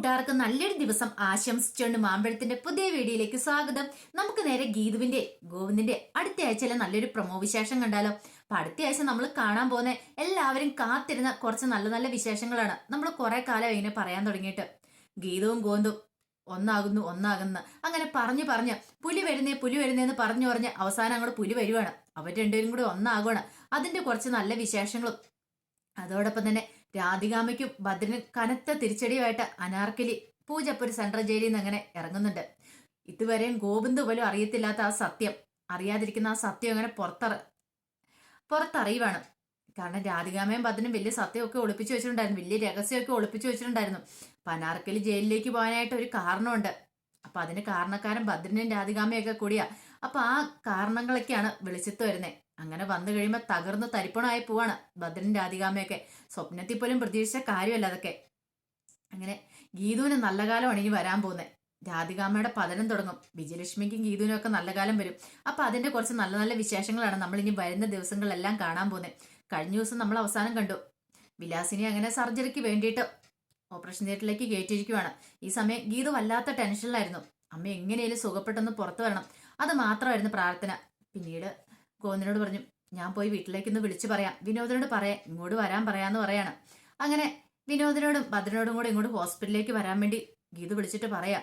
കൂട്ടുകാർക്ക് നല്ലൊരു ദിവസം ആശംസിച്ചുകൊണ്ട് മാമ്പഴത്തിന്റെ പുതിയ വീഡിയോയിലേക്ക് സ്വാഗതം. നമുക്ക് നേരെ ഗീതുവിന്റെ ഗോവിന്ദിന്റെ അടുത്ത ആഴ്ചയിലെ നല്ലൊരു പ്രൊമോ വിശേഷം കണ്ടാലോ. അപ്പൊ അടുത്ത ആഴ്ച നമ്മൾ കാണാൻ പോകുന്ന എല്ലാവരും കാത്തിരുന്ന കുറച്ച് നല്ല നല്ല വിശേഷങ്ങളാണ്. നമ്മൾ കുറെ കാലം ഇങ്ങനെ പറയാൻ തുടങ്ങിയിട്ട് ഗീതവും ഗോവിന്ദും ഒന്നാകുന്നു ഒന്നാകുന്നു അങ്ങനെ പറഞ്ഞ് പുലി വരുന്നേന്ന് പറഞ്ഞ് അവസാനം അങ്ങോട്ട് പുലി വരുവാണ്. അവർ രണ്ടുപേരും കൂടി ഒന്നാകുവാണ്. അതിന്റെ കുറച്ച് നല്ല വിശേഷങ്ങളും അതോടൊപ്പം തന്നെ രാധികാമ്മയ്ക്കും ഭദ്രനും കനത്ത തിരിച്ചടിയുമായിട്ട് അനാർക്കലി പൂജപ്പുര സെൻട്രൽ ജയിലിൽ നിന്ന് അങ്ങനെ ഇറങ്ങുന്നുണ്ട്. ഇതുവരെയും ഗോവിന്ദ് പോലും അറിയത്തില്ലാത്ത ആ സത്യം, അറിയാതിരിക്കുന്ന ആ സത്യം അങ്ങനെ പുറത്തറിയുവാണ്. കാരണം രാധികാമ്മയും ഭദ്രനും വലിയ സത്യമൊക്കെ ഒളിപ്പിച്ചു വെച്ചിട്ടുണ്ടായിരുന്നു, വലിയ രഹസ്യമൊക്കെ ഒളിപ്പിച്ചു വെച്ചിട്ടുണ്ടായിരുന്നു. അപ്പൊ അനാർക്കലി ജയിലിലേക്ക് പോകാനായിട്ട് ഒരു കാരണമുണ്ട്. അപ്പൊ അതിന് കാരണക്കാരൻ ഭദ്രനും രാധികാമ്മയൊക്കെ കൂടിയാ. അപ്പൊ ആ കാരണങ്ങളൊക്കെയാണ് വെളിച്ചത്ത് വരുന്നത്. അങ്ങനെ വന്നു കഴിയുമ്പോൾ തകർന്ന് തരിപ്പണമായി പോവാണ് ഭദ്രനും രാധികാമ്മയൊക്കെ. സ്വപ്നത്തിൽ പോലും പ്രതീക്ഷിച്ച കാര്യമല്ല അതൊക്കെ. അങ്ങനെ ഗീതുവിന് നല്ല കാലമാണ് ഇനി വരാൻ പോകുന്നത്. രാധികാമ്മയുടെ പതനം തുടങ്ങും. വിജയലക്ഷ്മിക്കും ഗീതുവിനും ഒക്കെ നല്ല കാലം വരും. അപ്പൊ അതിന്റെ കുറച്ച് നല്ല നല്ല വിശേഷങ്ങളാണ് നമ്മൾ ഇനി വരുന്ന ദിവസങ്ങളിലെല്ലാം കാണാൻ പോകുന്നത്. കഴിഞ്ഞ ദിവസം നമ്മൾ അവസാനം കണ്ടു വിലാസിനി അങ്ങനെ സർജറിക്ക് വേണ്ടിയിട്ട് ഓപ്പറേഷൻ തിയേറ്ററിലേക്ക് കയറ്റിയിരിക്കുവാണ്. ഈ സമയം ഗീതു വല്ലാത്ത ടെൻഷനിലായിരുന്നു. അമ്മ എങ്ങനെയാലും സുഖപ്പെട്ടൊന്ന് പുറത്തു വരണം, അത് മാത്രമായിരുന്നു പ്രാർത്ഥന. പിന്നീട് ഗോവിന്ദനോട് പറഞ്ഞു, ഞാൻ പോയി വീട്ടിലേക്കൊന്ന് വിളിച്ചു പറയാം, വിനോദിനോട് പറയാം ഇങ്ങോട്ട് വരാൻ പറയാന്ന് പറയാണ്. അങ്ങനെ വിനോദിനോടും ഭദ്രനോടും കൂടെ ഇങ്ങോട്ട് ഹോസ്പിറ്റലിലേക്ക് വരാൻ വേണ്ടി ഗീതു വിളിച്ചിട്ട് പറയാം.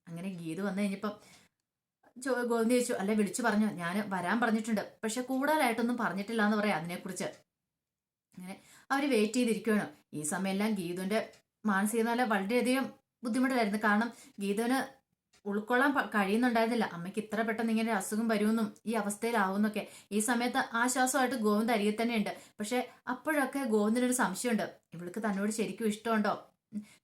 അങ്ങനെ ഗീതു വന്നു കഴിഞ്ഞപ്പം ഗോവിന്ദ് ചോദിച്ചു, അല്ലെ വിളിച്ചു പറഞ്ഞു, ഞാൻ വരാൻ പറഞ്ഞിട്ടുണ്ട്, പക്ഷെ കൂടുതലായിട്ടൊന്നും പറഞ്ഞിട്ടില്ല എന്ന് പറയാം അതിനെക്കുറിച്ച്. അങ്ങനെ അവര് വെയിറ്റ് ചെയ്തിരിക്കുകയാണ്. ഈ സമയമെല്ലാം ഗീതുവിന്റെ മാനസിക നില വളരെയധികം ബുദ്ധിമുട്ടിലായിരുന്നു. കാരണം ഗീതുവിന് ഉൾക്കൊള്ളാൻ കഴിയുന്നുണ്ടായിരുന്നില്ല അമ്മയ്ക്ക് ഇത്ര പെട്ടെന്ന് ഇങ്ങനെ അസുഖം വരുമെന്നും ഈ അവസ്ഥയിലാവുന്നൊക്കെ. ഈ സമയത്ത് ആശ്വാസമായിട്ട് ഗോവിന്ദ് അരികെ തന്നെയുണ്ട്. പക്ഷെ അപ്പോഴൊക്കെ ഗോവിന്ദിനൊരു സംശയമുണ്ട്, ഇവൾക്ക് തന്നോട് ശരിക്കും ഇഷ്ടമുണ്ടോ?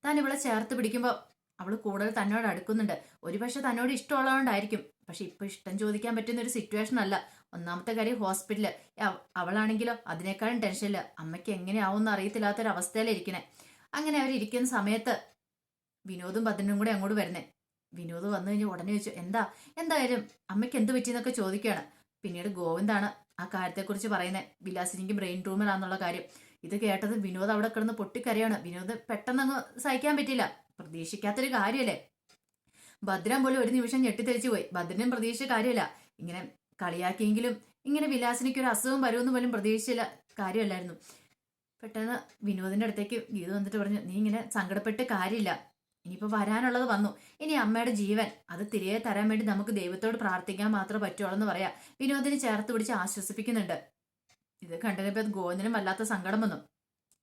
താൻ ഇവളെ ചേർത്ത് പിടിക്കുമ്പോൾ അവള് കൂടുതൽ തന്നോട് അടുക്കുന്നുണ്ട്. ഒരുപക്ഷെ തന്നോട് ഇഷ്ടമുള്ളതുകൊണ്ടായിരിക്കും. പക്ഷെ ഇപ്പൊ ഇഷ്ടം ചോദിക്കാൻ പറ്റുന്ന ഒരു സിറ്റുവേഷൻ അല്ല. ഒന്നാമത്തെ കാര്യം ഹോസ്പിറ്റല്, അവളാണെങ്കിലോ അതിനേക്കാളും ടെൻഷനില്ല. അമ്മയ്ക്ക് എങ്ങനെയാവുമെന്ന് അറിയത്തില്ലാത്തൊരവസ്ഥയിലിരിക്കണേ. അങ്ങനെ അവരിയ്ക്കുന്ന സമയത്ത് വിനോദും ഭദ്രനും കൂടെ അങ്ങോട്ട് വരുന്നേ. വിനോദ് വന്നു കഴിഞ്ഞ് ഉടനെ ചോദിച്ചു, എന്തായാലും അമ്മയ്ക്ക് എന്ത് പറ്റിയെന്നൊക്കെ ചോദിക്കുകയാണ്. പിന്നീട് ഗോവിന്ദാണ് ആ കാര്യത്തെക്കുറിച്ച് പറയുന്നത്, വിലാസിനിക്ക് ബ്രെയിൻ ട്യൂമറാന്നുള്ള കാര്യം. ഇത് കേട്ടത് വിനോദ് അവിടെ കിടന്ന് പൊട്ടിക്കരയാണ്. വിനോദ് പെട്ടെന്നങ്ങ് സഹിക്കാൻ പറ്റില്ല. പ്രതീക്ഷിക്കാത്തൊരു കാര്യമല്ലേ. ഭദ്രൻ പോലും ഒരു നിമിഷം ഞെട്ടിത്തെറിച്ചു പോയി. ഭദ്രനും പ്രതീക്ഷിച്ച കാര്യമല്ല. ഇങ്ങനെ കളിയാക്കിയെങ്കിലും ഇങ്ങനെ വിലാസിനിക്ക് ഒരു അസുഖം വരുമെന്ന് പോലും പ്രതീക്ഷിച്ചില്ല കാര്യമല്ലായിരുന്നു. പെട്ടെന്ന് വിനോദിന്റെ അടുത്തേക്ക് ഗീത വന്നിട്ട് പറഞ്ഞു, നീ ഇങ്ങനെ സങ്കടപ്പെട്ട് കാര്യമില്ല, ഇനിയിപ്പോ വരാനുള്ളത് വന്നു. ഇനി അമ്മയുടെ ജീവൻ അത് തിരികെ തരാൻ വേണ്ടി നമുക്ക് ദൈവത്തോട് പ്രാർത്ഥിക്കാൻ മാത്രമേ പറ്റുള്ളൂ എന്ന് പറയാ. വിനോദിനെ ചേർത്ത് പിടിച്ച് ആശ്വസിപ്പിക്കുന്നുണ്ട്. ഇത് കണ്ടപ്പോ ഗോവിന്ദനും വല്ലാത്ത സങ്കടം വന്നു.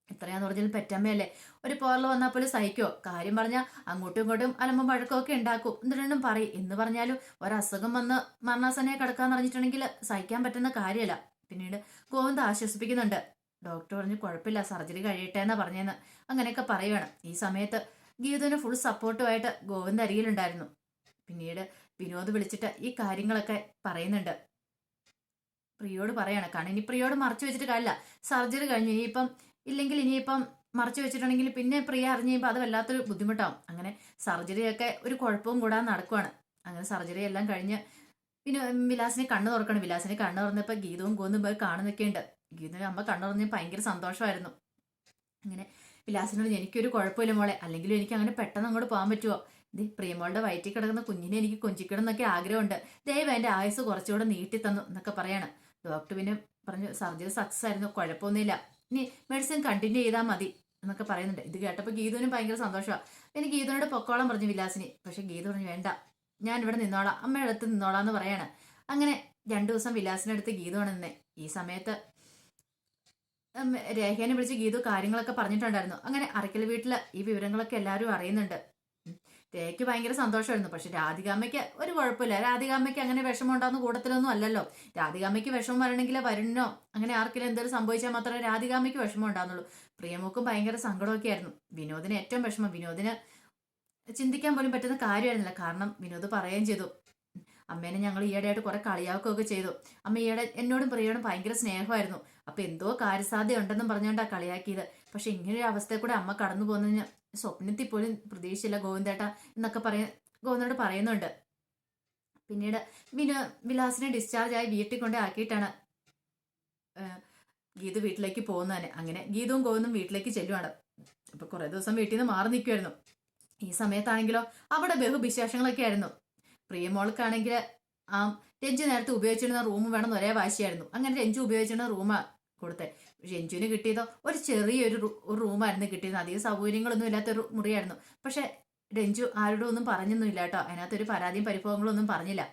എത്രയാന്ന് പറഞ്ഞാലും പെറ്റമ്മയല്ലേ, ഒരു പോറൽ വന്നാൽ പോലും സഹിക്കോ? കാര്യം പറഞ്ഞാൽ അങ്ങോട്ടും ഇങ്ങോട്ടും അലമ്പും പഴക്കമൊക്കെ ഉണ്ടാക്കും, എന്തിനും പറയും. എന്ന് പറഞ്ഞാലും ഒരസുഖം വന്ന് മരണാസനയെ കിടക്കാന്ന് പറഞ്ഞിട്ടുണ്ടെങ്കിൽ സഹിക്കാൻ പറ്റുന്ന കാര്യമല്ല. പിന്നീട് ഗോവിന്ദ് ആശ്വസിപ്പിക്കുന്നുണ്ട്. ഡോക്ടർ പറഞ്ഞു കുഴപ്പമില്ല, സർജറി കഴിയട്ടെ എന്നാ പറഞ്ഞെന്ന്. അങ്ങനെയൊക്കെ പറയുവാണ്. ഈ സമയത്ത് ഗീതുവിന് ഫുൾ സപ്പോർട്ടുമായിട്ട് ഗോവിന്ദ് അരികിലുണ്ടായിരുന്നു. പിന്നീട് വിനോദ് വിളിച്ചിട്ട് ഈ കാര്യങ്ങളൊക്കെ പറയുന്നുണ്ട്. പ്രിയോട് പറയാണ്. കാരണം ഇനി പ്രിയോട് മറച്ചു വെച്ചിട്ട് കാര്യമില്ല. സർജറി കഴിഞ്ഞു, ഇനിയിപ്പം മറച്ചു വെച്ചിട്ടുണ്ടെങ്കിൽ പിന്നെ പ്രിയ അറിഞ്ഞു കഴിയുമ്പോൾ അത് വല്ലാത്തൊരു ബുദ്ധിമുട്ടാവും. അങ്ങനെ സർജറിയൊക്കെ ഒരു കുഴപ്പവും കൂടാതെ നടക്കുവാണ്. അങ്ങനെ സർജറി എല്ലാം കഴിഞ്ഞ് പിന്നെ വിലാസിനെ കണ്ണു തുറക്കണം. വിലാസിനെ കണ്ണു തുറന്നപ്പോൾ ഗീതവും ഗോവിന്ദും പോയി കാണുന്നൊക്കെ ഉണ്ട്. ഗീതുവിന് അമ്മ കണ്ണു തുറഞ്ഞ് ഭയങ്കര സന്തോഷമായിരുന്നു. അങ്ങനെ വിലാസിനോട്, എനിക്കൊരു കുഴപ്പമില്ല മോളെ, അല്ലെങ്കിലും എനിക്ക് അങ്ങനെ പെട്ടെന്ന് അങ്ങോട്ട് പോകാൻ പറ്റുമോ? ഇത് പ്രിയമോളുടെ വയറ്റിൽ കിടക്കുന്ന കുഞ്ഞിനെ എനിക്ക് കൊഞ്ചിക്കണം എന്നൊക്കെ ആഗ്രഹമുണ്ട്. ദയവ് എന്റെ ആയുസ് കുറച്ചുകൂടെ നീട്ടി തന്നു എന്നൊക്കെ പറയാണ്. ഡോക്ടർ പിന്നെ പറഞ്ഞു, സർജറി സക്സസ് ആയിരുന്നു, കുഴപ്പമൊന്നുമില്ല, ഇനി മെഡിസിൻ കണ്ടിന്യൂ ചെയ്താൽ മതി എന്നൊക്കെ പറയുന്നുണ്ട്. ഇത് കേട്ടപ്പോൾ ഗീതുവിനും ഭയങ്കര സന്തോഷമാണ്. പിന്നെ ഗീതുവിനോട് പൊക്കോളം പറഞ്ഞു വിലാസിനി. പക്ഷെ ഗീതു പറഞ്ഞു, വേണ്ട, ഞാൻ ഇവിടെ നിന്നോളാം, അമ്മയുടെ അടുത്ത് നിന്നോളാം എന്ന് പറയാണ്. അങ്ങനെ 2 ദിവസം വിലാസിനടുത്ത് ഗീതുവാണ് നിന്നേ. ഈ സമയത്ത് രേഖേനെ വിളിച്ച് ഗീതു കാര്യങ്ങളൊക്കെ പറഞ്ഞിട്ടുണ്ടായിരുന്നു. അങ്ങനെ അറക്കൽ വീട്ടില് ഈ വിവരങ്ങളൊക്കെ എല്ലാവരും അറിയുന്നുണ്ട്. രേഖയ്ക്ക് ഭയങ്കര സന്തോഷമായിരുന്നു. പക്ഷെ രാധികാമ്മയ്ക്ക് ഒരു കുഴപ്പമില്ല. രാധികാമ്മയ്ക്ക് അങ്ങനെ വിഷമം ഉണ്ടാകുന്ന കൂട്ടത്തിലൊന്നും അല്ലല്ലോ. രാധികാമ്മയ്ക്ക് വിഷമം വരണമെങ്കിൽ വരുന്നോ അങ്ങനെ ആർക്കെങ്കിലും എന്തെങ്കിലും സംഭവിച്ചാൽ മാത്രമേ രാധികാമ്മയ്ക്ക് വിഷമം ഉണ്ടാകുന്നുള്ളൂ. പ്രിയമോക്കും ഭയങ്കര സങ്കടമൊക്കെ ആയിരുന്നു. വിനോദിന് ഏറ്റവും വിഷമം. വിനോദിന് ചിന്തിക്കാൻ പോലും പറ്റുന്ന കാര്യമായിരുന്നില്ല. കാരണം വിനോദ് പറയുകയും ചെയ്തു, അമ്മേനെ ഞങ്ങൾ ഈയിടെയായിട്ട് കുറെ കളിയാക്കുകയൊക്കെ ചെയ്തു. അമ്മ ഈയിടെ എന്നോടും പ്രിയോടും ഭയങ്കര സ്നേഹമായിരുന്നു. അപ്പൊ എന്തോ കാര്യസാധ്യത ഉണ്ടെന്നും പറഞ്ഞുകൊണ്ടാ കളിയാക്കിയത്. പക്ഷെ ഇങ്ങനൊരു അവസ്ഥയിൽ കൂടെ അമ്മ കടന്നു പോകുന്നതിന് സ്വപ്നത്തിൽ പോലും പ്രതീക്ഷിച്ചില്ല ഗോവിന്ദേട്ട എന്നൊക്കെ ഗോവിന്ദനോട് പറയുന്നുണ്ട്. പിന്നീട് വിലാസിനെ ഡിസ്ചാർജ് ആയി വീട്ടിൽ കൊണ്ടേ ആക്കിയിട്ടാണ് ഗീതു വീട്ടിലേക്ക് പോകുന്നതന്നെ. അങ്ങനെ ഗീതവും ഗോവിന്ദും വീട്ടിലേക്ക് ചെല്ലുവാണ്. അപ്പൊ കുറെ ദിവസം വീട്ടിൽ നിന്ന് മാറി നിൽക്കുമായിരുന്നു. ഈ സമയത്താണെങ്കിലോ അവിടെ ബഹുവിശേഷങ്ങളൊക്കെ ആയിരുന്നു. പ്രിയമോൾക്കാണെങ്കിൽ ആ രഞ്ജു നേരത്തെ ഉപയോഗിച്ചിരുന്ന റൂം വേണമെന്ന് ഒരേ വാശിയായിരുന്നു. അങ്ങനെ രഞ്ജു ഉപയോഗിച്ചിരുന്ന റൂമാ കൊടുത്തെ. രഞ്ജുവിന് കിട്ടിയതോ ഒരു ചെറിയൊരു റൂമായിരുന്നു കിട്ടിയത്. അധികം സൗകര്യങ്ങളൊന്നും ഇല്ലാത്തൊരു മുറിയായിരുന്നു. പക്ഷെ രഞ്ജു ആരോടും ഒന്നും പറഞ്ഞൊന്നുമില്ല കേട്ടോ. അതിനകത്തൊരു പരാതിയും പരിഭവങ്ങളും ഒന്നും പറഞ്ഞില്ല.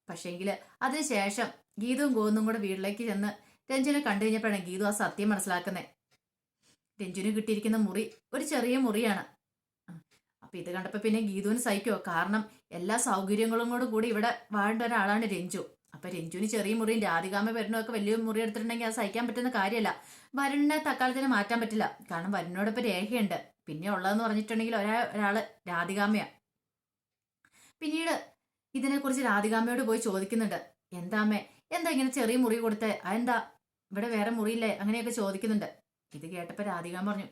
പക്ഷേങ്കിൽ അതിനുശേഷം ഗീതവും ഗോവിന്ദും കൂടെ വീട്ടിലേക്ക് ചെന്ന് രഞ്ജുവിനെ കണ്ടു കഴിഞ്ഞപ്പോഴാണ് ഗീതു ആ സത്യം മനസ്സിലാക്കുന്നത്. രഞ്ജുവിന് കിട്ടിയിരിക്കുന്ന മുറി ഒരു ചെറിയ മുറിയാണ്. അപ്പൊ ഇത് കണ്ടപ്പോ പിന്നെ ഗീതുവിന് സഹിക്കോ? കാരണം എല്ലാ സൗകര്യങ്ങളും കൂടി ഇവിടെ വാഴേണ്ട ഒരാളാണ് രഞ്ജു. അപ്പൊ രഞ്ജുവിന് ചെറിയ മുറിയും രാധികാമ്മ വരുന്നതൊക്കെ വലിയ മുറി എടുത്തിട്ടുണ്ടെങ്കിൽ അത് സഹിക്കാൻ പറ്റുന്ന കാര്യമല്ല. വരുണിനെ തക്കാലത്തിന് മാറ്റാൻ പറ്റില്ല. കാരണം വരുണിനോടൊപ്പം രേഖയുണ്ട്. പിന്നെ ഉള്ളതെന്ന് പറഞ്ഞിട്ടുണ്ടെങ്കിൽ ഒരാള് രാധികാമ്മയാ. പിന്നീട് ഇതിനെക്കുറിച്ച് രാധികാമ്മയോട് പോയി ചോദിക്കുന്നുണ്ട്. എന്താ അമ്മേ, എന്താ ഇങ്ങനെ ചെറിയ മുറി കൊടുത്തേ? അതെന്താ ഇവിടെ വേറെ മുറിയില്ലേ? അങ്ങനെയൊക്കെ ചോദിക്കുന്നുണ്ട്. ഇത് കേട്ടപ്പോ രാധികാമ്മ പറഞ്ഞു,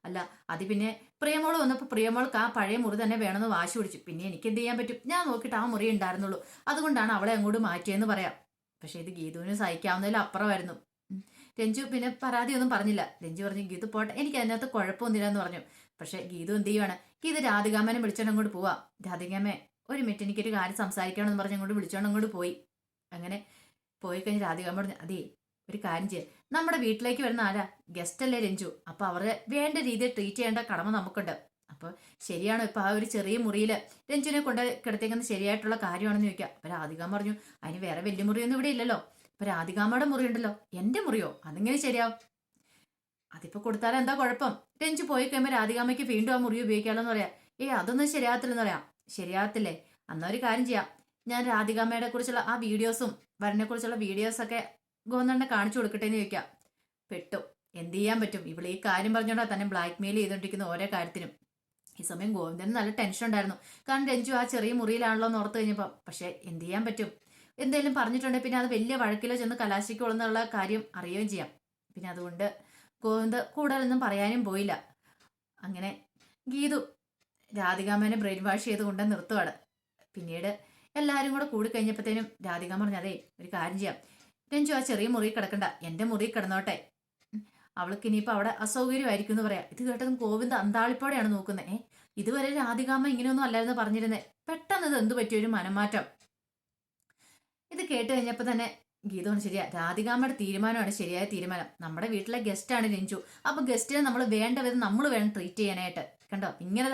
അല്ല അത് പിന്നെ പ്രിയമോള് വന്നപ്പോ പ്രിയമോൾക്ക് ആ പഴയ മുറി തന്നെ വേണമെന്ന് വാശി പിടിച്ചു. പിന്നെ എനിക്ക് എന്ത് ചെയ്യാൻ പറ്റും? ഞാൻ നോക്കിയിട്ട് ആ മുറി ഉണ്ടായിരുന്നുള്ളൂ. അതുകൊണ്ടാണ് അവളെ അങ്ങോട്ട് മാറ്റിയെന്ന് പറയാം. പക്ഷെ ഇത് ഗീതുവിന് സഹിക്കാവുന്നതിൽ അപ്പുറമായിരുന്നു. രഞ്ജു പിന്നെ പരാതിയൊന്നും പറഞ്ഞില്ല. രഞ്ജു പറഞ്ഞു, ഗീതു പോട്ടെ, എനിക്ക് അതിനകത്ത് കുഴപ്പമൊന്നുമില്ലെന്ന് പറഞ്ഞു. പക്ഷെ ഗീതു എന്ത് ചെയ്യുവാണ്? ഗീതു രാധികാമ്മനെ വിളിച്ചോണ്ട് അങ്ങോട്ട് പോവാ. രാധികാമ്മേ ഒരു മിനിറ്റ്, എനിക്കൊരു കാര്യം സംസാരിക്കണമെന്ന് പറഞ്ഞ് അങ്ങോട്ട് വിളിച്ചോണ്ട് അങ്ങോട്ട് പോയി. അങ്ങനെ പോയി കഴിഞ്ഞ് രാധികാമ്മ പറഞ്ഞു, അതേ ഒരു കാര്യം ചെയ്യാം, നമ്മുടെ വീട്ടിലേക്ക് വരുന്ന ആരാ? ഗസ്റ്റ് അല്ലേ രഞ്ജു. അപ്പൊ അവരെ വേണ്ട രീതിയിൽ ട്രീറ്റ് ചെയ്യേണ്ട കടമ നമുക്കുണ്ട്. അപ്പൊ ശരിയാണോ ഇപ്പൊ ആ ഒരു ചെറിയ മുറിയിൽ രഞ്ജുവിനെ കൊണ്ട് കിടത്തേക്കുന്നത് ശരിയായിട്ടുള്ള കാര്യമാണെന്ന് ചോദിക്കാം. അപ്പൊ രാധികാമ്മ പറഞ്ഞു, അതിന് വേറെ വലിയ മുറിയൊന്നും ഇവിടെ ഇല്ലല്ലോ. അപ്പൊ രാധികാമ്മയുടെ മുറി ഉണ്ടല്ലോ. എന്റെ മുറിയോ? അതെങ്ങനെ ശരിയാവും? അതിപ്പോ കൊടുത്താലും എന്താ കുഴപ്പം? രഞ്ജു പോയി കഴിയുമ്പോൾ രാധികാമ്മയ്ക്ക് വീണ്ടും ആ മുറി ഉപയോഗിക്കാമെന്ന് പറയാം. അതൊന്നും ശരിയാകത്തില്ലെന്ന് പറയാം. ശരിയാകത്തില്ലേ? അന്നാ ഒരു കാര്യം ചെയ്യാം, ഞാൻ രാധികാമ്മയുടെ കുറിച്ചുള്ള ആ വീഡിയോസും വരനെ കുറിച്ചുള്ള വീഡിയോസൊക്കെ ഗോവിന്ദനെ കാണിച്ചു കൊടുക്കട്ടെ എന്ന് ചോദിക്കാം. പെട്ടു. എന്ത് ചെയ്യാൻ പറ്റും? ഇവിടെ ഈ കാര്യം പറഞ്ഞോണ്ടാ തന്നെ ബ്ലാക്ക് മെയിൽ ചെയ്തോണ്ടിരിക്കുന്ന ഓരോ കാര്യത്തിനും. ഈ സമയം ഗോവിന്ദന് നല്ല ടെൻഷൻ ഉണ്ടായിരുന്നു. കാരണം രഞ്ജു ആ ചെറിയ മുറിയിലാണല്ലോ എന്ന് ഓർത്ത് കഴിഞ്ഞപ്പോ. പക്ഷെ എന്ത് ചെയ്യാൻ പറ്റും? എന്തെങ്കിലും പറഞ്ഞിട്ടുണ്ടെങ്കിൽ പിന്നെ അത് വലിയ വഴക്കിലോ ചെന്ന് കലാശിക്കുള്ള കാര്യം അറിയുകയും ചെയ്യാം. പിന്നെ അതുകൊണ്ട് ഗോവിന്ദ് കൂടുതലൊന്നും പറയാനും പോയില്ല. അങ്ങനെ ഗീതു രാധികാമ്മനെ ബ്രെയിൻ വാഷ് ചെയ്തുകൊണ്ട് നിർത്തുവാണ്. പിന്നീട് എല്ലാവരും കൂടെ കൂടി കഴിഞ്ഞപ്പോഴത്തേനും രാധികാമ്മ പറഞ്ഞു, അതേ ഒരു കാര്യം ചെയ്യാം, രഞ്ജു ആ ചെറിയ മുറി കിടക്കണ്ട, എന്റെ മുറി കിടന്നോട്ടെ. അവൾക്ക് ഇനിയിപ്പോ അവിടെ അസൗകര്യമായിരിക്കും എന്ന് പറയാം. ഇത് കേട്ടതും ഗോവിന്ദ് അന്താളിപ്പോടെയാണ് നോക്കുന്നത്. ഇതുവരെ രാധികാമ്മ ഇങ്ങനെയൊന്നും അല്ലായിരുന്നു പറഞ്ഞിരുന്നേ. പെട്ടെന്ന് ഇത് എന്തു പറ്റിയൊരു മനംമാറ്റം. ഇത് കേട്ട് കഴിഞ്ഞപ്പോ തന്നെ ഗീതമാണ് ശരിയാ, രാധികാമ്മയുടെ തീരുമാനമാണ് ശരിയായ തീരുമാനം. നമ്മുടെ വീട്ടിലെ ഗസ്റ്റാണ് രഞ്ജു. അപ്പൊ ഗസ്റ്റിനെ നമ്മൾ വേണ്ട വിധം നമ്മൾ വേണം ട്രീറ്റ് ചെയ്യാനായിട്ട്. കണ്ടോ, ഇങ്ങനെ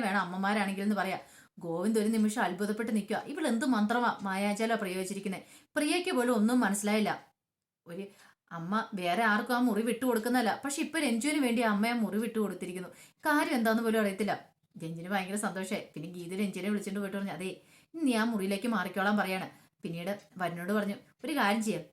വേണം അമ്മമാരാണെങ്കിൽ എന്ന് പറയാം. ഗോവിന്ദ് ഒരു നിമിഷം അത്ഭുതപ്പെട്ട് നിൽക്കുക. ഇവൾ എന്ത് മന്ത്രമാ മായാജാലോ പ്രയോഗിച്ചിരിക്കുന്നത്? പ്രിയയ്ക്ക് പോലും ഒന്നും മനസ്സിലായില്ല. ഒരു അമ്മ വേറെ ആർക്കും ആ മുറി വിട്ടു കൊടുക്കുന്നതല്ല. പക്ഷെ ഇപ്പൊ രഞ്ജുവിന് വേണ്ടി അമ്മ ആ മുറി വിട്ടു കൊടുത്തിരിക്കുന്നു. കാര്യം എന്താന്ന് പോലും അറിയത്തില്ല. രഞ്ജുന് ഭയങ്കര സന്തോഷമായി. പിന്നെ ഗീത രഞ്ജുനെ വിളിച്ചിട്ട് പോയിട്ട് പറഞ്ഞു, അതേ നീ ആ മുറിയിലേക്ക് മാറിക്കോളാൻ പറയാണ്. പിന്നീട് വരുണോട് പറഞ്ഞു, ഒരു കാര്യം ചെയ്യാം,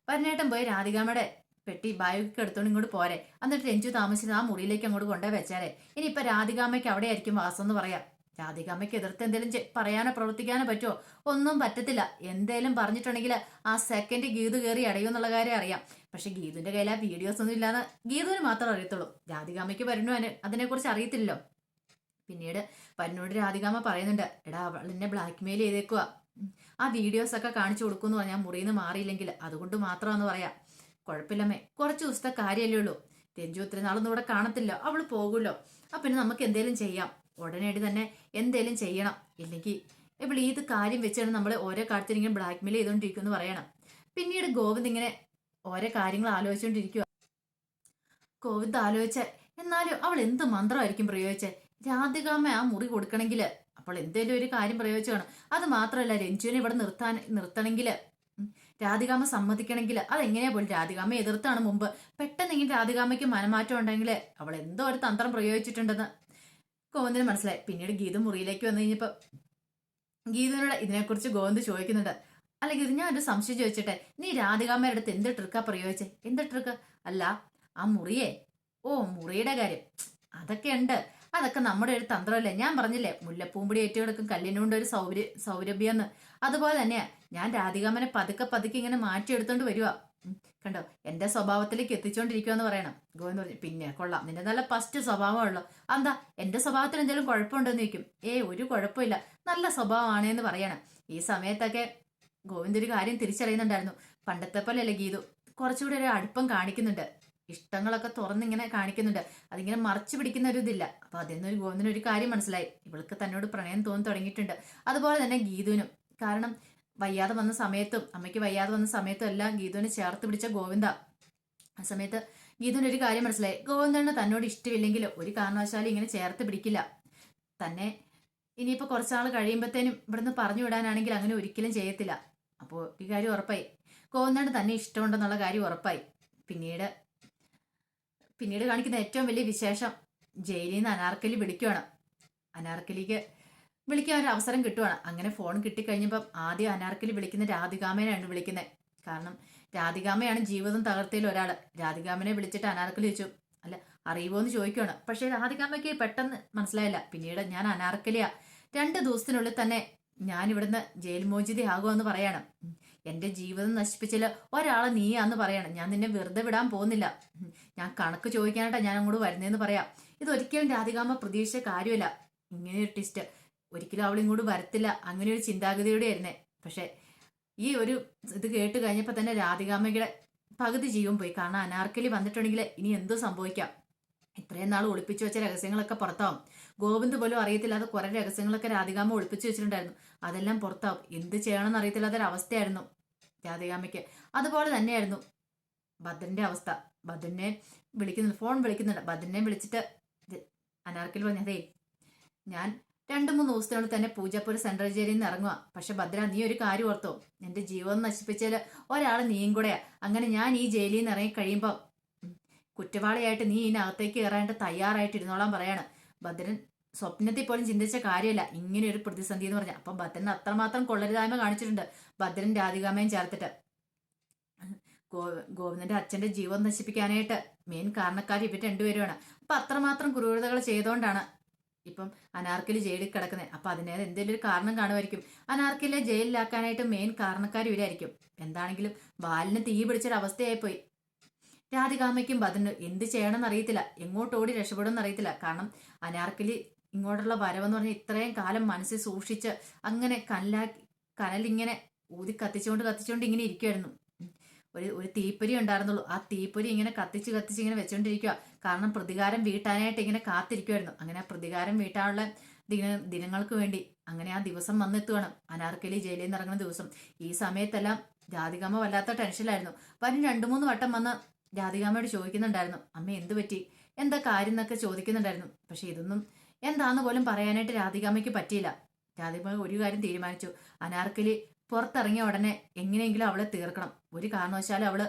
വരുണേട്ടൻ പോയി രാധികാമ്മയുടെ പെട്ടി ബാഗൊക്കെ എടുത്തോണ്ട് ഇങ്ങോട്ട് പോരെ. എന്നിട്ട് രഞ്ജു താമസിച്ച് ആ മുറിയിലേക്ക് അങ്ങോട്ട് കൊണ്ടുപോയി വെച്ചാലേ ഇനിയിപ്പൊ രാധികാമ്മയ്ക്ക് അവിടെ ആയിരിക്കും വാസം എന്ന് പറയാം. രാധികാമ്മയ്ക്ക് എതിർത്ത് എന്തെങ്കിലും പറയാനോ പ്രവർത്തിക്കാനോ പറ്റുമോ? ഒന്നും പറ്റത്തില്ല. എന്തേലും പറഞ്ഞിട്ടുണ്ടെങ്കിൽ ആ സെക്കൻഡ് ഗീതു കയറി അടയും എന്നുള്ള കാര്യം അറിയാം. പക്ഷെ ഗീതുവിന്റെ കയ്യിൽ ആ വീഡിയോസ് ഒന്നും ഇല്ലാന്ന് ഗീതുവിന് മാത്രം അറിയത്തുള്ളൂ. രാധികാമ്മയ്ക്ക് വരുന്നു അതിനെക്കുറിച്ച് അറിയത്തില്ലല്ലോ. പിന്നീട് വരുണോട് രാധികാമ്മ പറയുന്നുണ്ട്, എടാ അവൾ എന്നെ ബ്ലാക്ക് മെയിൽ ചെയ്തേക്കുക, ആ വീഡിയോസ് ഒക്കെ കാണിച്ചു കൊടുക്കുമെന്ന് പറഞ്ഞാൽ മുറിയിൽ നിന്ന് മാറിയില്ലെങ്കിൽ അതുകൊണ്ട് മാത്രമാണെന്ന് പറയാം. കുഴപ്പമില്ലമ്മേ, കുറച്ച് ദിവസത്തെ കാര്യമല്ലേ ഉള്ളൂ. രഞ്ജു ഇത്ര നാളൊന്നും ഇവിടെ കാണത്തില്ല, അവള് പോകുമല്ലോ. അപ്പൊ പിന്നെ നമുക്ക് എന്തേലും ചെയ്യാം, ഉടനടി തന്നെ എന്തേലും ചെയ്യണം. ഇല്ലെങ്കിൽ ഇപ്പോൾ ഇത് കാര്യം വെച്ചാണ് നമ്മൾ ഓരോ കാര്യത്തിൽ ഇങ്ങനെ ബ്ലാക്ക് മെയിൽ ചെയ്തുകൊണ്ടിരിക്കുമെന്ന് പറയണം. പിന്നീട് ഗോവിന്ദ് ഇങ്ങനെ ഓരോ കാര്യങ്ങൾ ആലോചിച്ചുകൊണ്ടിരിക്കുക. ഗോവിന്ദ് ആലോചിച്ച, എന്നാലും അവൾ എന്ത് മന്ത്രമായിരിക്കും പ്രയോഗിച്ചേ? രാധികാമ്മ ആ മുറി കൊടുക്കണമെങ്കിൽ അപ്പോൾ എന്തേലും ഒരു കാര്യം പ്രയോഗിച്ചാണ്. അത് മാത്രമല്ല, രഞ്ജുവിനെ ഇവിടെ നിർത്തണമെങ്കിൽ രാധികാമ്മ സമ്മതിക്കണമെങ്കിൽ അതെങ്ങനെയാ പോലും രാധികാമ്മ എതിർത്താണ് മുമ്പ്. പെട്ടെന്ന് ഇങ്ങനെ രാധികാമ്മയ്ക്ക് മനമാറ്റം ഉണ്ടെങ്കിൽ അവൾ എന്തോ ഒരു തന്ത്രം പ്രയോഗിച്ചിട്ടുണ്ടെന്ന് ഗോവിന്ദിന് മനസ്സിലായി. പിന്നീട് ഗീതു മുറിയിലേക്ക് വന്നു കഴിഞ്ഞപ്പോ ഗീതുവിനോട് ഇതിനെക്കുറിച്ച് ഗോവിന്ദ് ചോദിക്കുന്നുണ്ട്. അല്ലെങ്കിൽ ഞാൻ ഒരു സംശയം ചോദിച്ചിട്ടെ, നീ രാധികാമ്മയുടെ അടുത്ത് എന്ത് ട്രിക്കാ പ്രയോഗിച്ചേ? എന്ത് ട്രിക്ക്? അല്ല ആ മുറിയെ, മുറിയുടെ കാര്യം അതൊക്കെ ഉണ്ട്, അതൊക്കെ നമ്മുടെ ഒരു തന്ത്രമല്ലേ. ഞാൻ പറഞ്ഞില്ലേ മുല്ലപ്പൂമ്പൊടി ഏറ്റുകിടക്കും കല്ലിനുകൊണ്ട് ഒരു സൗരഭ്യന്ന്. അതുപോലെ തന്നെയാ ഞാൻ രാധികാമ്മനെ പതുക്കെ ഇങ്ങനെ മാറ്റിയെടുത്തോണ്ട് വരുവാ. കണ്ടോ, എന്റെ സ്വഭാവത്തിലേക്ക് എത്തിച്ചോണ്ടിരിക്കുവാന്ന് പറയണം. ഗോവിന്ദ് പറഞ്ഞു, പിന്നെ കൊള്ളാം, നിന്റെ നല്ല ഫസ്റ്റ് സ്വഭാവമുള്ളൂ. എന്താ എന്റെ സ്വഭാവത്തിന് എന്തെങ്കിലും കുഴപ്പമുണ്ടെന്ന് ചോദിക്കും. ഒരു കുഴപ്പമില്ല, നല്ല സ്വഭാവമാണേന്ന് പറയണം. ഈ സമയത്തൊക്കെ ഗോവിന്ദ് ഒരു കാര്യം തിരിച്ചറിയുന്നുണ്ടായിരുന്നു. പണ്ടത്തെ പോലെ അല്ലേ ഗീതു, കുറച്ചുകൂടി ഒരു അടുപ്പം കാണിക്കുന്നുണ്ട്. ഇഷ്ടങ്ങളൊക്കെ തുറന്നിങ്ങനെ കാണിക്കുന്നുണ്ട്. അതിങ്ങനെ മറച്ചു പിടിക്കുന്ന ഒരു ഇതില്ല. അപ്പൊ അതിൽ നിന്ന് ഗോവിന്ദന് ഒരു കാര്യം മനസ്സിലായി, ഇവൾക്ക് തന്നോട് പ്രണയം തോന്നി തുടങ്ങിയിട്ടുണ്ട്. അതുപോലെ തന്നെ ഗീതുവിനും. കാരണം വയ്യാതെ വന്ന സമയത്തും അമ്മയ്ക്ക് വയ്യാതെ വന്ന സമയത്തും എല്ലാം ഗീതുവിനെ ചേർത്ത് പിടിച്ച ഗോവിന്ദ. ആ സമയത്ത് ഗീതുവിന് ഒരു കാര്യം മനസ്സിലായി, ഗോവിന്ദന് തന്നോട് ഇഷ്ടമില്ലെങ്കിൽ ഒരു കാരണവശാലും ഇങ്ങനെ ചേർത്ത് പിടിക്കില്ല. തന്നെ ഇനിയിപ്പോൾ കുറച്ചാൾ കഴിയുമ്പോഴത്തേനും ഇവിടുന്ന് പറഞ്ഞു വിടാനാണെങ്കിൽ അങ്ങനെ ഒരിക്കലും ചെയ്യത്തില്ല. അപ്പോൾ ഈ കാര്യം ഉറപ്പായി, ഗോവിന്ദന് തന്നെ ഇഷ്ടമുണ്ടെന്നുള്ള കാര്യം ഉറപ്പായി. പിന്നീട് പിന്നീട് കാണിക്കുന്ന ഏറ്റവും വലിയ വിശേഷം, ജയിലിൽ നിന്ന് അനാർക്കലി വിളിക്കുവാണ്. അനാർക്കലിക്ക് വിളിക്കാൻ ഒരു അവസരം കിട്ടുവാണ്. അങ്ങനെ ഫോൺ കിട്ടിക്കഴിഞ്ഞപ്പം ആദ്യം അനാർക്കലി വിളിക്കുന്ന രാധികാമേനാണ് വിളിക്കുന്നത്. കാരണം രാധികാമയാണ് ജീവിതം തകർത്തതിൽ ഒരാൾ. രാധികാമനെ വിളിച്ചിട്ട് അനാർക്കലി ചോദിച്ചു, അല്ല അറിയുമോ എന്ന് ചോദിക്കുവാണ്. പക്ഷേ രാധികാമയ്ക്ക് പെട്ടെന്ന് മനസ്സിലായില്ല. പിന്നീട് ഞാൻ അനാർക്കലിയാ, 2 ദിവസത്തിനുള്ളിൽ തന്നെ ഞാൻ ഇവിടുന്ന് ജയിൽ മോചിത ആകുമെന്ന് പറയാണ്. എന്റെ ജീവിതം നശിപ്പിച്ചില്ല ഒരാളെ നീയാന്ന് പറയാണ്. ഞാൻ നിന്നെ വെറുതെ വിടാൻ പോകുന്നില്ല. ഞാൻ കണക്ക് ചോദിക്കാനായിട്ടാ ഞാൻ അങ്ങോട്ട് വരുന്നതെന്ന് പറയാം. ഇതൊരിക്കലും രാധികാമ്മ പ്രതീക്ഷിച്ച കാര്യമല്ല, ഇങ്ങനെ ഒരു ട്വിസ്റ്റ്. ഒരിക്കലും അവൾ ഇങ്ങോട്ട് വരത്തില്ല, അങ്ങനെ ഒരു ചിന്താഗതിയോടെ ആയിരുന്നേ. പക്ഷെ ഈ ഒരു ഇത് കേട്ട് കഴിഞ്ഞപ്പോൾ തന്നെ രാധികാമ്മയുടെ പകുതി ജീവൻ പോയി. കാരണം അനാർക്കലി വന്നിട്ടുണ്ടെങ്കിൽ ഇനി എന്തോ സംഭവിക്കാം. ഇത്രയും നാൾ ഒളിപ്പിച്ചു വെച്ച രഹസ്യങ്ങളൊക്കെ പുറത്താവും. ഗോവിന്ദ് പോലും അറിയത്തില്ലാതെ കുറെ രഹസ്യങ്ങളൊക്കെ രാധികാമ്മ ഒളിപ്പിച്ചു വെച്ചിട്ടുണ്ടായിരുന്നു. അതെല്ലാം പുറത്താവും. എന്ത് ചെയ്യണമെന്ന് അറിയത്തില്ലാത്തൊരവസ്ഥയായിരുന്നു രാധികാമ്മയ്ക്ക്. അതുപോലെ തന്നെയായിരുന്നു ഭദ്രന്റെ അവസ്ഥ. ഭദ്രനെ ഫോൺ വിളിക്കുന്നുണ്ട്. ഭദ്രനെ വിളിച്ചിട്ട് അനാർക്കലി പറഞ്ഞതേ, ഞാൻ 2-3 ദിവസത്തിനുള്ളിൽ തന്നെ പൂജപ്പുര സെൻട്രൽ ജയിലിൽ നിന്ന് ഇറങ്ങുക. പക്ഷെ ഭദ്ര, നീ ഒരു കാര്യം ഓർത്തോ, എന്റെ ജീവിതം നശിപ്പിച്ചാൽ ഒരാൾ നീയും കൂടെയാ. അങ്ങനെ ഞാൻ ഈ ജയിലിൽ നിന്ന് ഇറങ്ങി കഴിയുമ്പോൾ കുറ്റവാളിയായിട്ട് നീ ഇതിനകത്തേക്ക് കയറാനായിട്ട് തയ്യാറായിട്ടിരുന്നോളാൻ പറയാണ്. ഭദ്രൻ സ്വപ്നത്തിൽ പോലും ചിന്തിച്ച കാര്യമല്ല ഇങ്ങനെ ഒരു പ്രതിസന്ധി എന്ന് പറഞ്ഞാൽ. അപ്പൊ ഭദ്രൻ അത്രമാത്രം കൊള്ളരുതായ്മ കാണിച്ചിട്ടുണ്ട് ഭദ്രൻ രാധികാമയും ചേർത്തിട്ട്. ഗോവിന്ദന്റെ അച്ഛന്റെ ജീവൻ നശിപ്പിക്കാനായിട്ട് മെയിൻ കാരണക്കാർ ഇവർ രണ്ടുപേരുമാണ്. അപ്പൊ അത്രമാത്രം ക്രൂരതകൾ ചെയ്തുകൊണ്ടാണ് ഇപ്പം അനാർക്കലി ജയിലിൽ കിടക്കുന്നത്. അപ്പൊ അതിനേത് എന്തെങ്കിലും ഒരു കാരണം കാണുമായിരിക്കും. അനാർക്കലിയെ ജയിലിലാക്കാനായിട്ട് മെയിൻ കാരണക്കാർ ഇവരായിരിക്കും. എന്താണെങ്കിലും ബാലിന് തീ പിടിച്ചൊരവസ്ഥയായി പോയി. രാധികാമ്മയ്ക്കും ഭദ്രനും എന്ത് ചെയ്യണമെന്ന് അറിയത്തില്ല, എങ്ങോട്ട് ഓടി രക്ഷപ്പെടുമെന്ന് അറിയത്തില്ല. കാരണം അനാർക്കലി ഇങ്ങോട്ടുള്ള വരവെന്ന് പറഞ്ഞാൽ ഇത്രയും കാലം മനസ്സിൽ സൂക്ഷിച്ച് അങ്ങനെ കനലിങ്ങനെ ഊതി കത്തിച്ചുകൊണ്ട് ഇങ്ങനെ ഇരിക്കുമായിരുന്നു. ഒരു തീപ്പൊരി ഉണ്ടായിരുന്നുള്ളൂ. ആ തീപ്പൊരി ഇങ്ങനെ കത്തിച്ച് ഇങ്ങനെ വെച്ചോണ്ടിരിക്കുക. കാരണം പ്രതികാരം വീട്ടാനായിട്ട് ഇങ്ങനെ കാത്തിരിക്കുമായിരുന്നു. അങ്ങനെ ആ പ്രതികാരം വീട്ടാനുള്ള ദിനങ്ങൾക്ക് വേണ്ടി അങ്ങനെ ആ ദിവസം വന്നെത്തുകയാണ്. അനാർക്കലി ജയിലിൽ നിന്ന് ഇറങ്ങുന്ന ദിവസം. ഈ സമയത്തെല്ലാം രാധികാമ്മ വല്ലാത്ത ടെൻഷനിലായിരുന്നു. പനി 2-3 വട്ടം വന്ന് രാധികാമ്മയോട് ചോദിക്കുന്നുണ്ടായിരുന്നു, അമ്മ എന്ത് പറ്റി, എന്താ കാര്യം എന്നൊക്കെ ചോദിക്കുന്നുണ്ടായിരുന്നു. പക്ഷെ ഇതൊന്നും എന്താന്ന് പോലും പറയാനായിട്ട് രാധികാമ്മയ്ക്ക് പറ്റിയില്ല. രാധികാമ്മ ഒരു കാര്യം തീരുമാനിച്ചു, അനാർക്കലി പുറത്തിറങ്ങിയ ഉടനെ എങ്ങനെയെങ്കിലും അവളെ തീർക്കണം. ഒരു കാരണവശാലും അവള്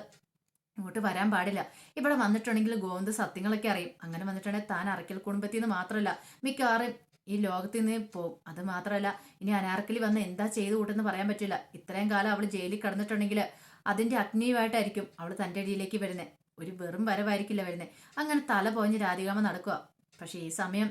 ഇങ്ങോട്ട് വരാൻ പാടില്ല. ഇവിടെ വന്നിട്ടുണ്ടെങ്കിൽ ഗോവിന്ദ് സത്യങ്ങളൊക്കെ അറിയും. അങ്ങനെ വന്നിട്ടുണ്ടെങ്കിൽ താൻ അറക്കൽ കുടുംബത്തിൽ നിന്ന് മാത്രമല്ല മിക്കവാറും ഈ ലോകത്തിൽ നിന്ന് പോവും. അത് മാത്രമല്ല ഇനി അനാർക്കലി വന്ന് എന്താ ചെയ്തു കൂട്ടെന്ന് പറയാൻ പറ്റില്ല. ഇത്രയും കാലം അവൾ ജയിലിൽ കിടന്നിട്ടുണ്ടെങ്കിൽ അതിന്റെ അഗ്നിയുമായിട്ടായിരിക്കും അവൾ തന്റെ അടിയിലേക്ക് വരുന്നത്. ഒരു വെറും വരവായിരിക്കില്ല വരുന്നത്. അങ്ങനെ തല പോഞ്ഞ് രാധികാമ്മ നടക്കുക. പക്ഷെ ഈ സമയം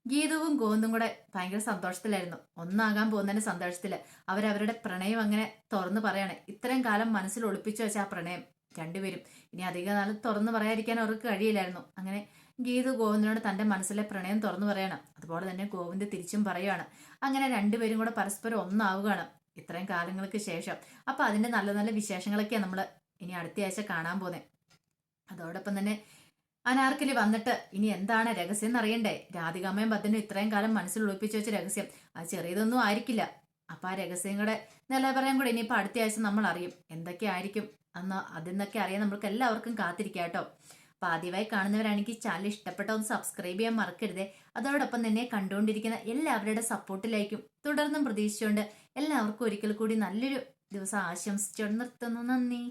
ഗീതവും ഗോവിന്ദും കൂടെ ഭയങ്കര സന്തോഷത്തിലായിരുന്നു. ഒന്നാകാൻ പോകുന്നതിന്റെ സന്തോഷത്തില് അവരവരുടെ പ്രണയം അങ്ങനെ തുറന്നു പറയാണ്. ഇത്രയും കാലം മനസ്സിൽ ഒളിപ്പിച്ചു വെച്ച ആ പ്രണയം രണ്ടുപേരും ഇനി അധിക നാളും തുറന്നു പറയാതിരിക്കാൻ അവർക്ക് കഴിയില്ലായിരുന്നു. അങ്ങനെ ഗീതു ഗോവിന്ദനോട് തന്റെ മനസ്സിലെ പ്രണയം തുറന്നു പറയണം. അതുപോലെ തന്നെ ഗോവിന്ദ് തിരിച്ചും പറയുകയാണ്. അങ്ങനെ രണ്ടുപേരും കൂടെ പരസ്പരം ഒന്നാവുകയാണ് ഇത്രയും കാലങ്ങൾക്ക് ശേഷം. അപ്പൊ അതിന്റെ നല്ല നല്ല വിശേഷങ്ങളൊക്കെയാണ് നമ്മൾ ഇനി അടുത്ത ആഴ്ച കാണാൻ പോകുന്നത്. അതോടൊപ്പം തന്നെ അനാർക്കലി വന്നിട്ട് ഇനി എന്താണ് രഹസ്യം എന്നറിയണ്ടേ. രാധികാമ്മയും ഭദ്രനും ഇത്രയും കാലം മനസ്സിൽ ഒളിപ്പിച്ചു വെച്ച രഹസ്യം അത് ചെറിയതൊന്നും ആയിരിക്കില്ല. അപ്പൊ ആ രഹസ്യങ്ങളുടെ നിലപറയാൻ കൂടെ ഇനിയിപ്പോ അടുത്ത ആഴ്ച നമ്മൾ അറിയും എന്തൊക്കെ ആയിരിക്കും അന്ന്. അതിന്നൊക്കെ അറിയാൻ നമ്മൾക്ക് എല്ലാവർക്കും കാത്തിരിക്കാം കേട്ടോ. അപ്പൊ ആദ്യമായി കാണുന്നവരാണെങ്കിൽ ചാനൽ ഇഷ്ടപ്പെട്ട ഒന്ന് സബ്സ്ക്രൈബ് ചെയ്യാൻ മറക്കരുതേ. അതോടൊപ്പം തന്നെ കണ്ടുകൊണ്ടിരിക്കുന്ന എല്ലാവരുടെ സപ്പോർട്ടിലേക്കും തുടർന്നും പ്രതീക്ഷിച്ചുകൊണ്ട് എല്ലാവർക്കും ഒരിക്കൽ കൂടി നല്ലൊരു ദിവസം ആശംസിച്ചുകൊണ്ട് നിർത്തുന്നു. നന്ദി.